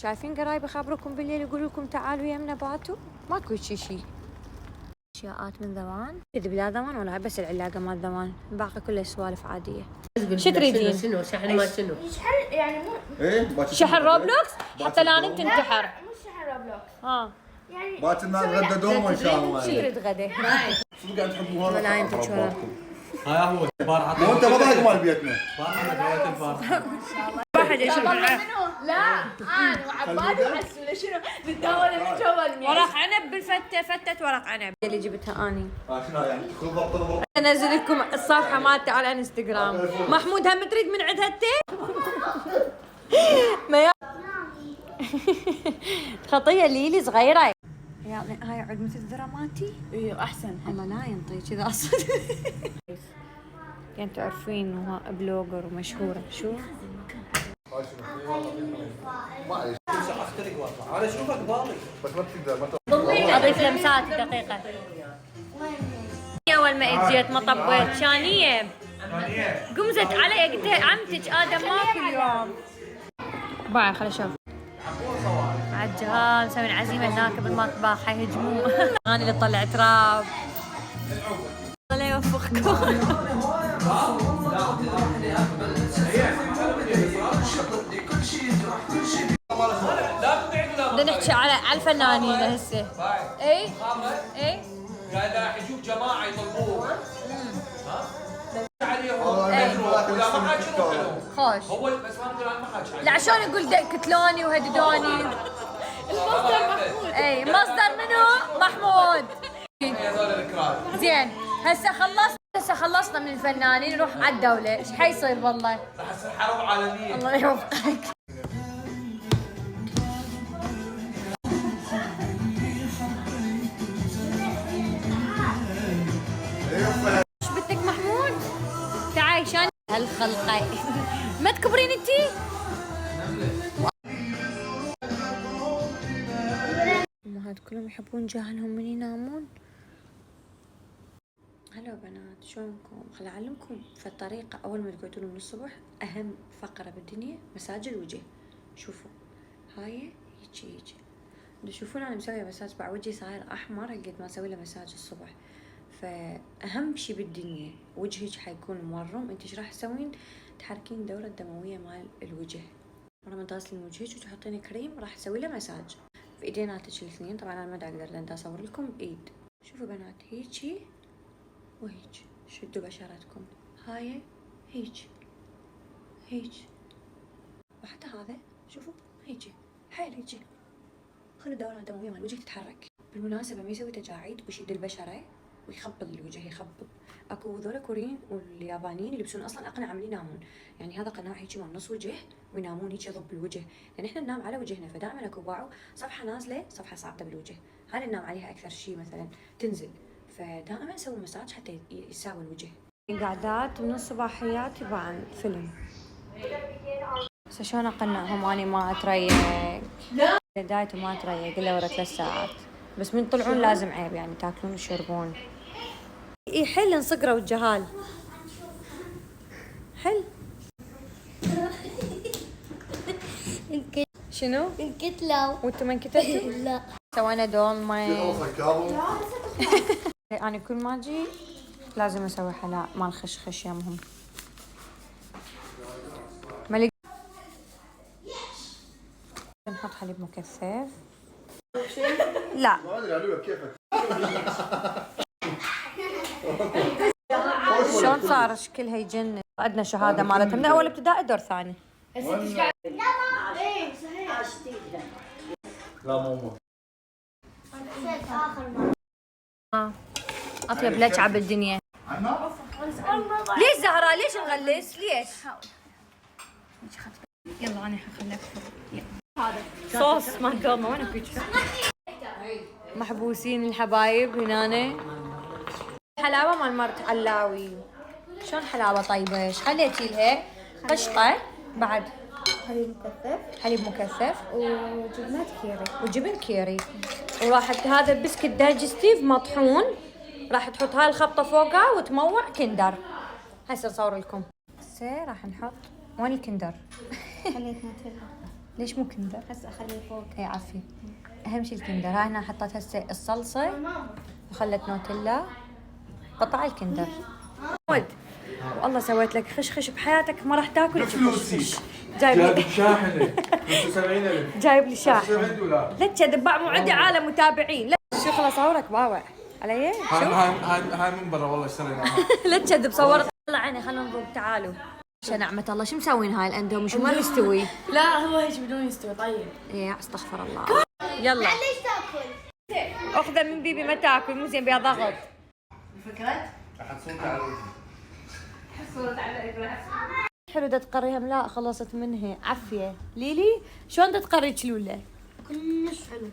شايفين قرايب يخبركم بالليل يقولوا لكم تعالوا يمنا باتوا؟ ماكو شيء. اشياءات من زمان، كذب لا زمان ولا بس العلاقه مال زمان، الباقي كله سوالف عاديه. شو تريدين؟ شنو شحن ما شنو؟ شحن يعني مو ايه شحن روبلوكس حتى لا نمت تنتحر. مو شحن روبلوكس ها يعني باكر نتغدى دوما ان شاء الله. شو تريد غدا؟ شو قاعد تحبوا هذا؟ لا انت شو ها هو البارحه مو انت ما ضحك مال بيتنا. واحد يشوف لا انا وعبالي وعسوله شنو نتداول من جوا ورق عنب بالفته، فتة ورق عنب اللي جبتها اني. شنو يعني كل ضبط انزل لكم الصفحه مالتي على انستغرام. محمود هم تريد من عندها انت؟ ما خطيه ليلي صغيره يعني هاي عود مثل دراماتي. ايوه احسن والله لا ينطي كذا اصلا. يعني تعرفين انه بلوجر ومشهوره شو؟ معليش اخترق واطلع انا اشوفك بالي بس ما تقدر اضيف لمسات دقيقه. اول ما اجيت ما طبيت شانيه قمزت علي قلت عمتك ادم ماكو اليوم. باي خليني اشوف عجال نسوي العزيمه هناك بالمطبخ حيهجمون. انا اللي طلع تراب. الله يوفقكم. بدنا نحكي على الفنانين هسه. اي قاعد راح يشوف جماعه يطلبوه ها عليهم ولا ما حد شنو حلو خوش. هو بس ما اقدر ما حد عليه. لا شلون يقول قتلوني وهددوني. المصدر محمود. اي مصدر منو؟ محمود. هذول الكراد زين هسه خلصنا من الفنانين نروح على الدولة، ايش حيصير والله؟ راح تصير حرب عالميه. الله يوفقك. ايش بدك محمود؟ تعاي شان هالخلقة. ما تكبرين انتي؟ امهات كلهم يحبون جاهلهم من ينامون. هلا بنات شلونكم؟ خل اعلمكم في الطريقة اول ما تقعدون من الصبح اهم فقرة بالدنيا مساج الوجه. شوفوا هاي هيجي تشوفون انا مسوية مساج بع وجهي صاير احمر قد ما اسوي له مساج الصبح. فاهم شي بالدنيا وجهك حيكون مورم. انت ايش راح تسوين؟ تحركين الدورة الدموية مال الوجه. مرة ما تغسلين وجهك وتحطين كريم راح تسوي له مساج في ايديناتك الاثنين. طبعا انا ما اقدر لان اصور لكم بايد. شوفوا بنات هيجي وهيج شدوا بشرتكم. هاي هيج وحتى هذا شوفوا هيجي حيل هيجي. خلوا الدورة الدموية مال الوجه تتحرك. بالمناسبة ما يسوي تجاعيد ويشد البشرة ويخبل الوجه يخبل. اكو ذولا كوريين واليابانيين يلبسون اصلا اقنعة من ينامون. يعني هذا قناع هيجي مال نص وجه وينامون هيجي يضب الوجه. لان احنا ننام على وجهنا فدائما اكو باعوا صفحة نازلة صفحة صاعدة بالوجه. هاي ننام عليها اكثر شيء مثلا تنزل. فدائما نسوي مساج حتى يساوي الوجه. قعدات من الصباحيات يبقى عن فيلم. هسه شلون اقنعهم اني ما اتريق؟ دايت وما اتريق الا ورا 3 ساعات. بس من طلعون لازم عيب يعني تاكلون وتشربون. يحل نصقروا الجهال. حل. شنو؟ الكتلة. وانتم من كتبتوا؟ لا سوينا دولمة. انا كل ما اجي لازم اسوي حلاق مال خشخش يمهم. نحط حليب مكثف. لا ما ادري علوك كيفك. شلون صار شكلها يجنن. عندنا شهاده مالتها من اول ابتدائي دور ثاني. لا ايه صحيح. لا مو اخر مرة. اطيب لكعه بالدنيا. ليش زهراء ليش نغلس ليش؟ يلا انا حخليك هذا صوص مال دوما وين بيتزا. محبوسين الحبايب هنا. حلاوه مال مرت علاوي. شلون حلاوه طيبه؟ ايش خليتي لها؟ قشطه بعد حليب مكثف وجبن كيري وراح هذا بسكت دايجستيف مطحون. راح تحط هاي الخبطه فوقها وتموع كندر. هسه اصور لكم. هسه راح نحط وين الكندر؟ خليت نوتيلا. ليش مو كندر؟ هسه اخليه فوق. اي عافية. اهم شيء الكندر. هاي هنا حطيت هسه الصلصة وخلت نوتيلا. قطع الكندر. ود والله سويت لك خشخش بحياتك ما راح تاكل بفلوسي. جايب جايب لي شاحنة 75,000 جايب لي شاحن. 70 دولار. لا تكذب مو عندي عالم متابعين. لا شو خلاص صورك باوع علي شو؟ هاي من برا والله اشتريناها. لا تكذب صورت. طلع عيني خلينا نذوق تعالوا. شو نعمة الله شو مسوين هاي الاندومي شو ما مستوي؟ لا هو هيك بدون يستوي طيب. يا استغفر الله. يلا ليش تاكل؟ اخذه من بيبي ما تاكل مو زين بيها ضغط. فكرت؟ أحد صوتي على وجهي. صورت على حلو دا تقريها لا خلصت منها عافية. ليلي شلون دا تقري كلولة؟ كلش حلو.